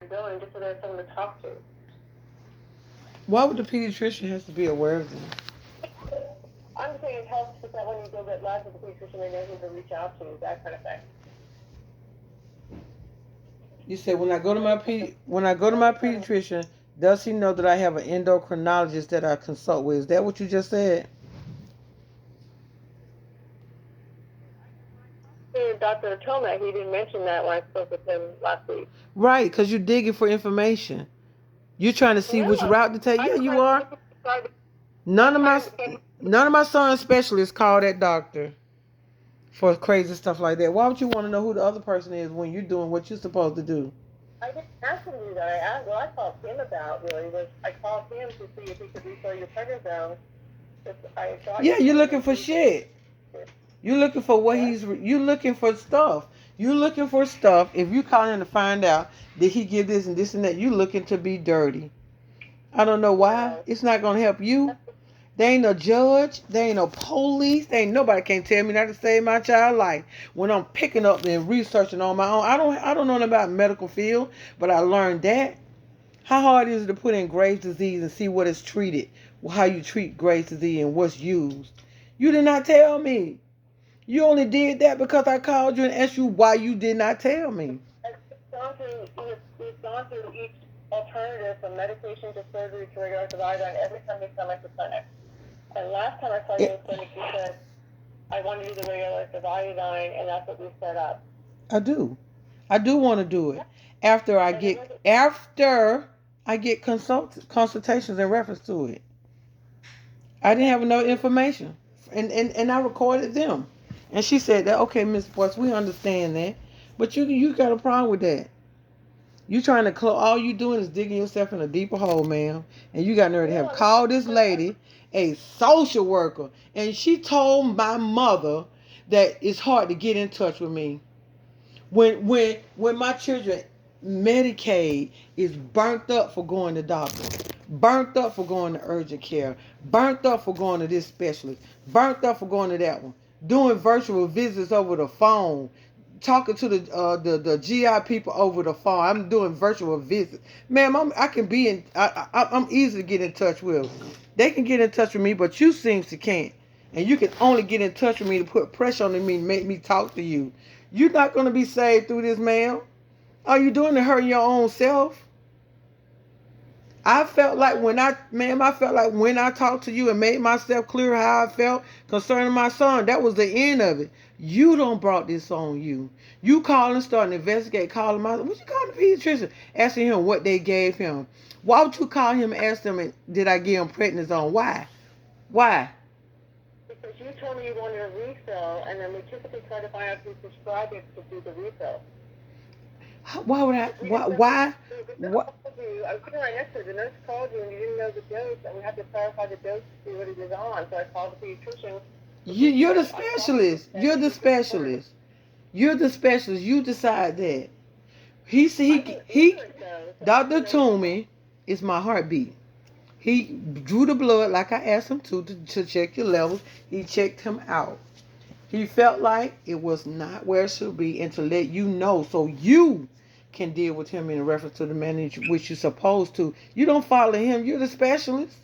going just so there's someone to talk to. Why would the pediatrician have to be aware of them? I'm just saying it helps with that when you go get labs with the pediatrician, they know who to reach out to, that kind of thing. You said when I go to my pediatrician, does he know that I have an endocrinologist that I consult with? Is that what you just said? Dr. Tomac, he didn't mention that when I spoke with him last week. Right, because you're digging for information. You're trying to see which No, route to take. Yeah, I'm you trying to are. get prescribed. None I'm of my trying to get. none of my son's specialists call that doctor for crazy stuff like that. Why would you want to know who the other person is when you're doing what you're supposed to do? I didn't ask him to do that. I asked, what I called him about really was I called him to see if he could refill your prednisone. I thought you Yeah, were you're going to looking go for through. shit. You're looking for what What? you're looking for stuff. You're looking for stuff. If you call him to find out did he give this and that, you looking to be dirty. I don't know why. No. It's not gonna help you. They ain't no judge. They ain't no police. They ain't nobody can tell me not to save my child's life when I'm picking up and researching on my own. I don't know nothing about medical field, but I learned that. How hard is it to put in Graves' disease and see what is treated, how you treat Graves' disease and what's used? You did not tell me. You only did that because I called you and asked you why you did not tell me. We've gone through each alternative from medication to surgery to radioactive iodine every time we come at the clinic. And last time I saw you in It, the clinic, you said, I want to do the radioactive iodine, and that's what we set up. I do. I do want to do it after I And it get wasn't, consultations in reference to it. I didn't have enough information, and I recorded them. And she said that okay, Miss Boyce, we understand that, but you got a problem with that. You trying to all you doing is digging yourself in a deeper hole, ma'am. And you got nerve to no, have I'm not called this lady a social worker, and she told my mother that it's hard to get in touch with me. When my children Medicaid is burnt up for going to doctors, burnt up for going to urgent care, burnt up for going to this specialist, burnt up for going to that one, doing virtual visits over the phone, talking to the GI people over the phone. I'm doing virtual visits, ma'am. I can be in. I'm easy to get in touch with. They can get in touch with me, but you seems to can't. And you can only get in touch with me to put pressure on me, make me talk to you. You're not going to be saved through this, ma'am. Are you doing to hurt your own self? I felt like when I talked to you and made myself clear how I felt concerning my son, that was the end of it. You don't brought this on you. You call and start to investigate, calling my, what you call the pediatrician, asking him what they gave him. Why would you call him and ask them, did I give him prednisone? Why? Why? because you told me you wanted a refill, and then we typically try to find out who prescribed it to do the refill. Why would I? We Why? didn't know. Why? The nurse What? called you. I was sitting right next to her. The nurse called you, and you didn't know the dose, and we had to clarify the dose to see what he was on. So I called the pediatrician. The You're the pediatrician I talked to specialist. said You're he the could refer. specialist. You're the specialist. You decide that. He said I can he answer it though, so Dr. you know. Toomey is my heartbeat. He drew the blood like I asked him to check your levels. He checked him out. He felt like it was not where it should be and to let you know so you can deal with him in reference to the manner which you're supposed to. You don't follow him. You're the specialist.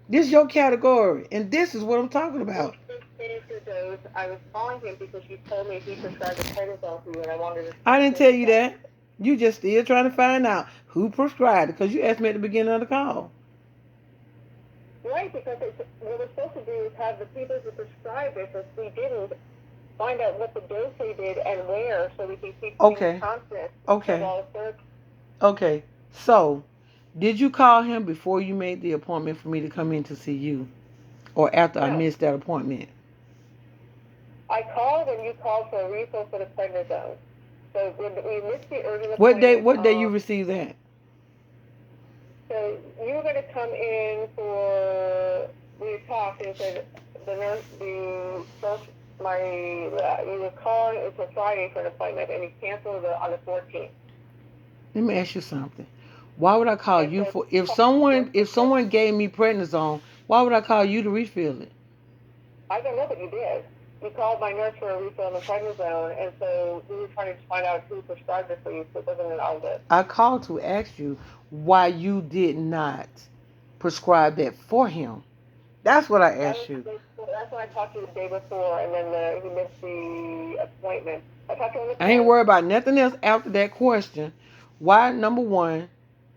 This is your category. And this is what I'm talking When about. you finished your dose, I was calling him because you told me he prescribed the prednisone for you, and I wanted to I speak didn't to him tell you about that. You just still trying to find out who prescribed it because you asked me at the beginning of the call. right, because what we're supposed to do is have the people who prescribed it, if we didn't, find out what the dose they did and where, so we can keep things Okay. constant of Okay. all the therapies. Okay. So, did you call him before you made the appointment for me to come in to see you? Or after I No, missed that appointment? I called and you called for a refill for the prednisone. So we missed the urgent What day appointment. you received that? So you were going to come in for, we had talked and said the nurse, you were calling, it's a Friday for an appointment and you canceled it on the 14th. Let me ask you something. Why would I call And you so for if someone gave me prednisone, why would I call you to refill it? I don't know what you did. you called my nurse for a refill on the prednisone, and so we were trying to find out who prescribed it for you, so it wasn't in our list. I called to ask you why you did not prescribe that for him. That's what I asked you. That's when I talked to you the day before, and then he missed the appointment. I talked to him on the I ain't phone. worried about nothing else after that question. Why, number one,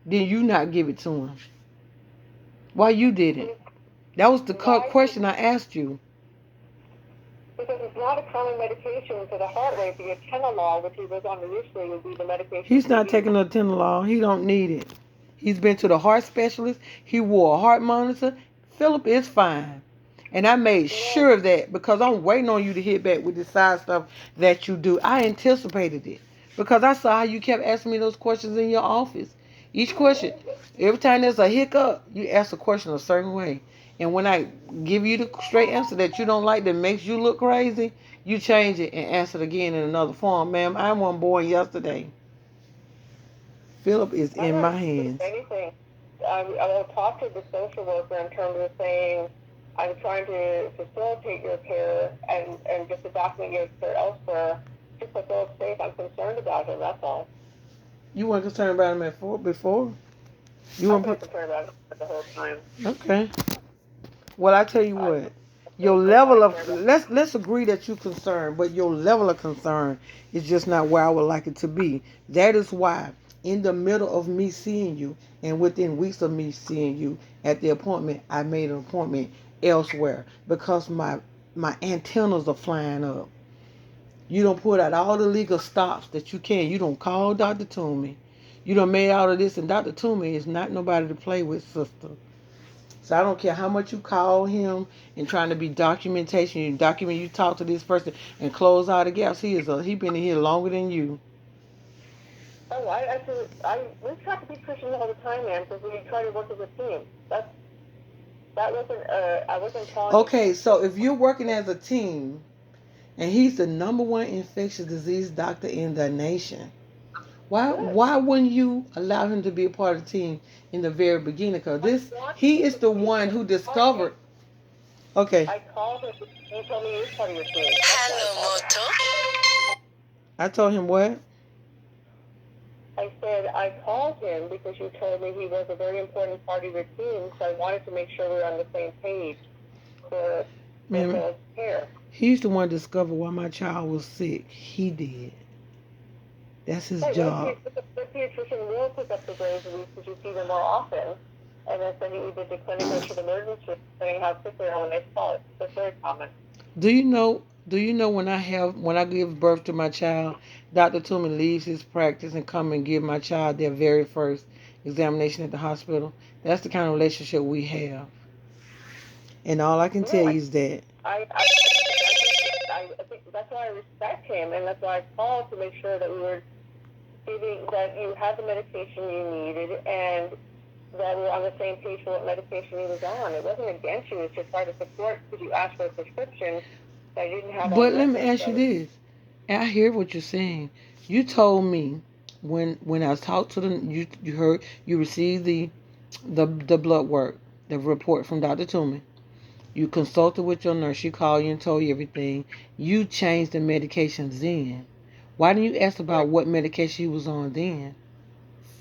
did you not give it to him? Why you didn't? That was the question I asked you. Because it's not a common medication for the heart rate. The atenolol, which he was on initially, would be the medication. He's not taking the atenolol. He don't need it. He's been to the heart specialist. He wore a heart monitor. Philip is fine. And I made sure of that because I'm waiting on you to hit back with the side stuff that you do. I anticipated it because I saw how you kept asking me those questions in your office. Each question, every time there's a hiccup, you ask a question a certain way. And when I give you the straight answer that you don't like that makes you look crazy, you change it and answer it again in another form. Ma'am, I wasn't born yesterday. Philip is in my hands. Anything. I will talk to the social worker in terms of saying, I'm trying to facilitate your care and just to document your care elsewhere. Just so Philip's safe, I'm concerned about him, that's all. You weren't concerned about him before? You weren't concerned about him the whole time. Okay. Well, I tell you what. Your level of let's agree that you're concerned, but your level of concern is just not where I would like it to be. That is why, in the middle of me seeing you, and within weeks of me seeing you at the appointment, I made an appointment elsewhere because my antennas are flying up. You don't put out all the legal stops that you can. You don't call Dr. Toomey. You don't made all of this, and Dr. Toomey is not nobody to play with, sister. So I don't care how much you call him and trying to be documentation. You talk to this person and close all the gaps. He been in here longer than you. Oh, we try to be Christians all the time, man, because we try to work as a team. That wasn't, I wasn't calling. Okay, so if you're working as a team, and he's the number one infectious disease doctor in the nation, why wouldn't you allow him to be a part of the team in the very beginning? Because he is the one who discovered. Okay. I called him. He told me he was part of your team. Hello, Moto. I told him what? I said I called him because you told me he was a very important part of your team, so I wanted to make sure we were on the same page for mental care. He's the one who discovered why my child was sick. He did. That's his job. The pediatrician will pick up the Graves' disease because you see them more often, and then send you either to clinic or to the emergency, depending how sick they are when they fall. It's very common. Do you know when I give birth to my child, Dr. Toomey leaves his practice and come and give my child their very first examination at the hospital? That's the kind of relationship we have. And all I can tell you is that. I think that's why I respect him, and that's why I called to make sure that we were that you had the medication you needed, and that we were on the same page for what medication he was on. It wasn't against you; it's just trying to support because you asked for a prescription that you didn't have. But let me ask you this: I hear what you're saying. You told me when I talked to them, you received the blood work, the report from Dr. Toomey. You consulted with your nurse. She called you and told you everything. You changed the medications then. Why didn't you ask about what medication he was on then?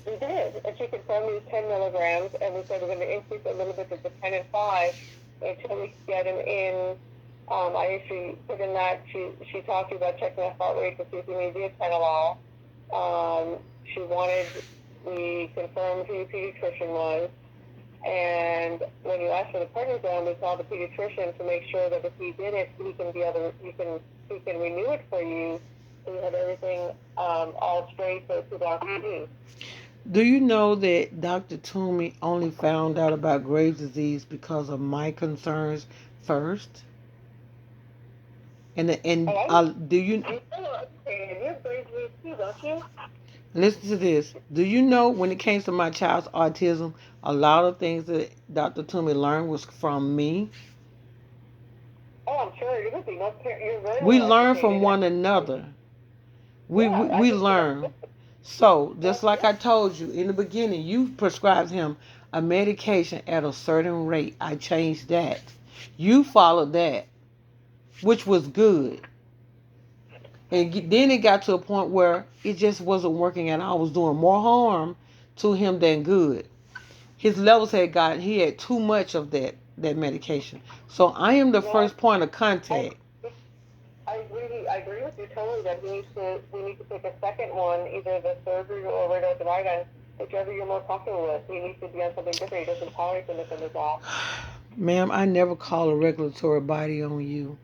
We did. And she confirmed it was 10 milligrams, and we said we're going to increase a little bit to the 10 and 5 until we get him in. I actually put in that she talked to you about checking the heart rate to see if we need the atenolol. She wanted, we confirmed who your pediatrician was. And when you asked for the prednisone, we called the pediatrician to make sure that if he did it, he can renew it for you. So you have everything all straight so to Dr. D. Do you know that Dr. Toomey only found out about Graves' disease because of my concerns first? Do you? Listen to this. Do you know when it came to my child's autism, a lot of things that Dr. Toomey learned was from me? Oh, I'm sure. We learn from one another. We learn. So, just like I told you in the beginning, you prescribed him a medication at a certain rate. I changed that. You followed that. which was good. And then it got to a point where it just wasn't working, and I was doing more harm to him than good. His levels he had too much of that medication. So I am the No, first point of contact. I agree with you totally that we need to take a second one, either the surgery or overdose of iodine, whichever you're more comfortable with. We need to be on something different. He doesn't tolerate the methadone. Ma'am, I never call a regulatory body on you.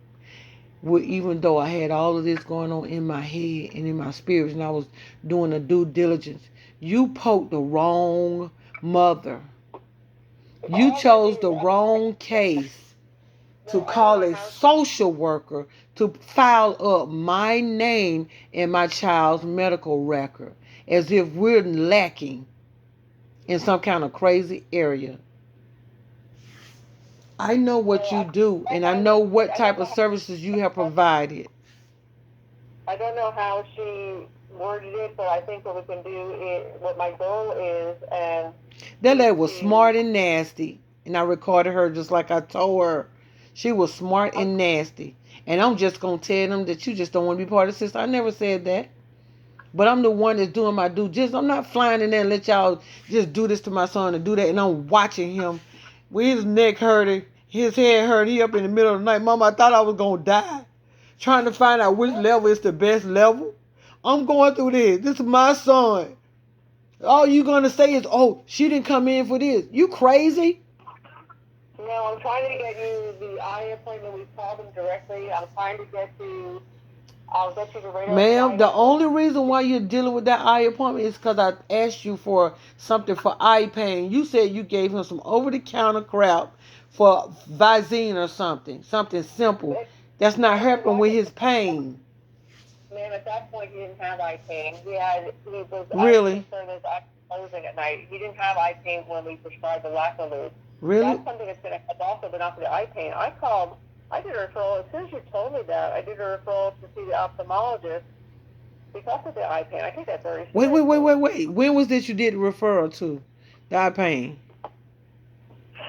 Even though I had all of this going on in my head and in my spirits, and I was doing the due diligence, you poked the wrong mother. You chose the wrong case to call a social worker to file up my name and my child's medical record as if we're lacking in some kind of crazy area. I know what you do, and I know what type of services you have provided. I don't know how she worded it, but I think what we can do is, what my goal is, and that lady was smart and nasty, and I recorded her just like I told her. She was smart and nasty, and I'm just gonna tell them that you just don't want to be part of the system. I never said that, but I'm the one that's doing my due diligence. I'm not flying in there and let y'all just do this to my son and do that, and I'm watching him with his neck hurting, his head hurting. He up in the middle of the night. Mama, I thought I was gonna die, trying to find out which level is the best level. I'm going through this. This is my son. All you gonna say is, "Oh, she didn't come in for this." You crazy? No, I'm trying to get you the eye appointment. We called them directly. I'm trying to get you. I'll get you the radar. Ma'am, the only reason why you're dealing with that eye appointment is because I asked you for something for eye pain. You said you gave him some over-the-counter crap for Visine or something simple. That's not helping with his pain. Ma'am, at that point, he didn't have eye pain. He was really concerned his eyes closing at night. He didn't have eye pain when we prescribed the Lactalude. Really? That's something that's going to help also, but not for the eye pain. I did a referral, as soon as you told me that, I did a referral to see the ophthalmologist because of the eye pain. I think that's very serious. Wait. When was this you did the referral to? The eye pain?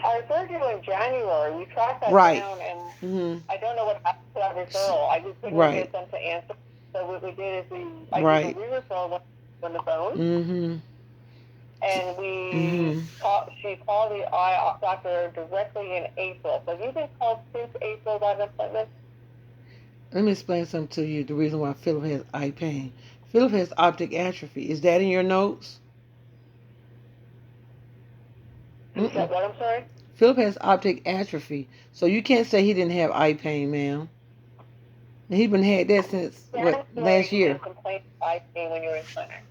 I referred you in January. We tracked that right. down, and I don't know what happened to that referral. I just couldn't get them to answer. So what we did is I did a re-referral on the phone. Mm-hmm. And she called the eye doctor directly in April. So you've been called since April about an appointment? Let me explain something to you. The reason why Philip has eye pain. Philip has optic atrophy. Is that in your notes? Is that what? I'm sorry? Philip has optic atrophy. So you can't say he didn't have eye pain, ma'am. He's been had that since last year. Complaint of eye pain when you're in clinic.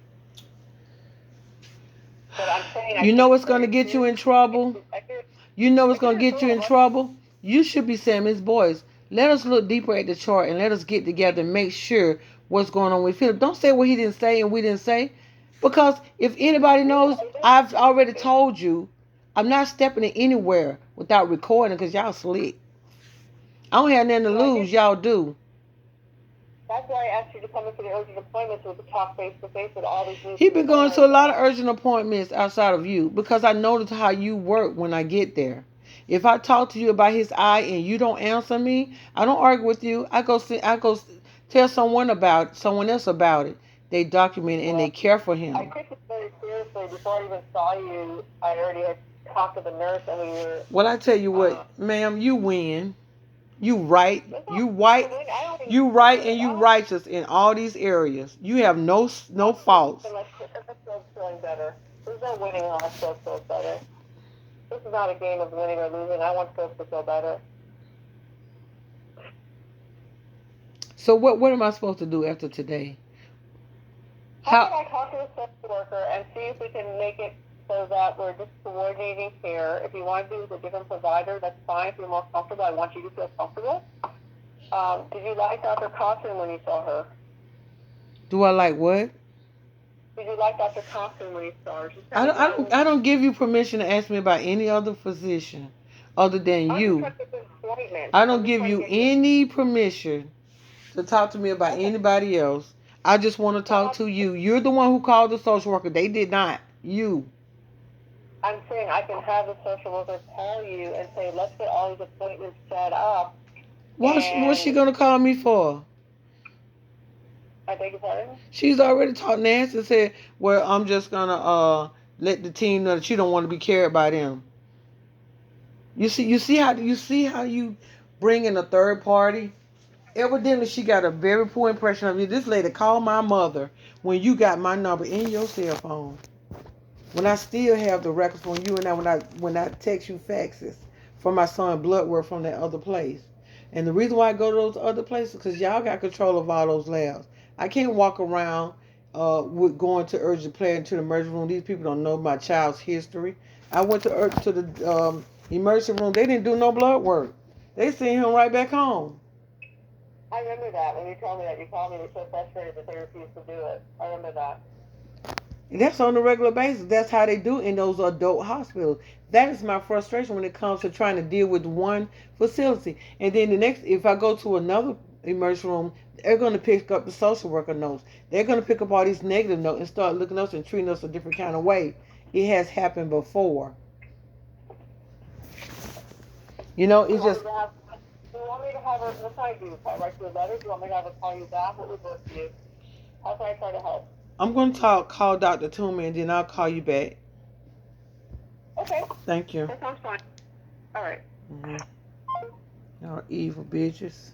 But I'm saying you know what's going to get you in trouble? You know what's going to get you in trouble? You should be saying, Ms. Boyce, let us look deeper at the chart and let us get together and make sure what's going on with Philip. Don't say what he didn't say and we didn't say. Because if anybody knows, I've already told you, I'm not stepping in anywhere without recording because y'all slick. I don't have nothing to lose. Y'all do. That's why I asked you to come in for the urgent appointments with the talk face to face with all these new He's been going to a lot of urgent appointments outside of you because I notice how you work when I get there. If I talk to you about his eye and you don't answer me, I don't argue with you. I go tell someone else about it. They document it and they care for him. I took it very seriously. Before I even saw you, I already had talked to the nurse and we were... Well, I tell you what, ma'am, you win. You right, you right, you right, and you righteous in all these areas. You have no faults. Let's feeling better. There's no winning unless Phil feels better. This is not a game of winning or losing. I want Phil to feel better. So what am I supposed to do after today? How can I talk to the social worker and see if we can make it so that we're just coordinating care? If you want to do with a different provider, that's fine. If you're more comfortable, I want you to feel comfortable. Did you like Dr. Cochran when you saw her? Do I like what? Did you like Dr. Cochran when you saw her? I don't give you permission to ask me about any other physician other than you. I don't give you any permission to talk to me about anybody else. I just want to talk to you. You're the one who called the social worker. They did not. You. I'm saying I can have the social worker call you and say, let's get all these appointments set up. What's she gonna call me for? I beg your pardon? She's already talked Nancy and said, well, I'm just gonna let the team know that you don't want to be cared by them. You see how you bring in a third party? Evidently she got a very poor impression of you. This lady called my mother when you got my number in your cell phone. When I still have the records from you and when I text you faxes for my son blood work from that other place. And the reason why I go to those other places because y'all got control of all those labs. I can't walk around with going to urgent care into the emergency room. These people don't know my child's history. I went to the emergency room. They didn't do no blood work. They sent him right back home. I remember that when you told me that. You called me. You were so frustrated that they refused to do it. I remember that. And that's on a regular basis. That's how they do in those adult hospitals. That is my frustration when it comes to trying to deal with one facility. And then the next, if I go to another emergency room, they're going to pick up the social worker notes. They're going to pick up all these negative notes and start looking at us and treating us a different kind of way. It has happened before. You know, it's just. Do you want me to have her, what can I do? Write you a letter? Do you want me to have her call you back? What would work for you? How can I try to help? I'm going to call Dr. Toomey and then I'll call you back. Okay. Thank you. That sounds fine. All right. Y'all evil bitches.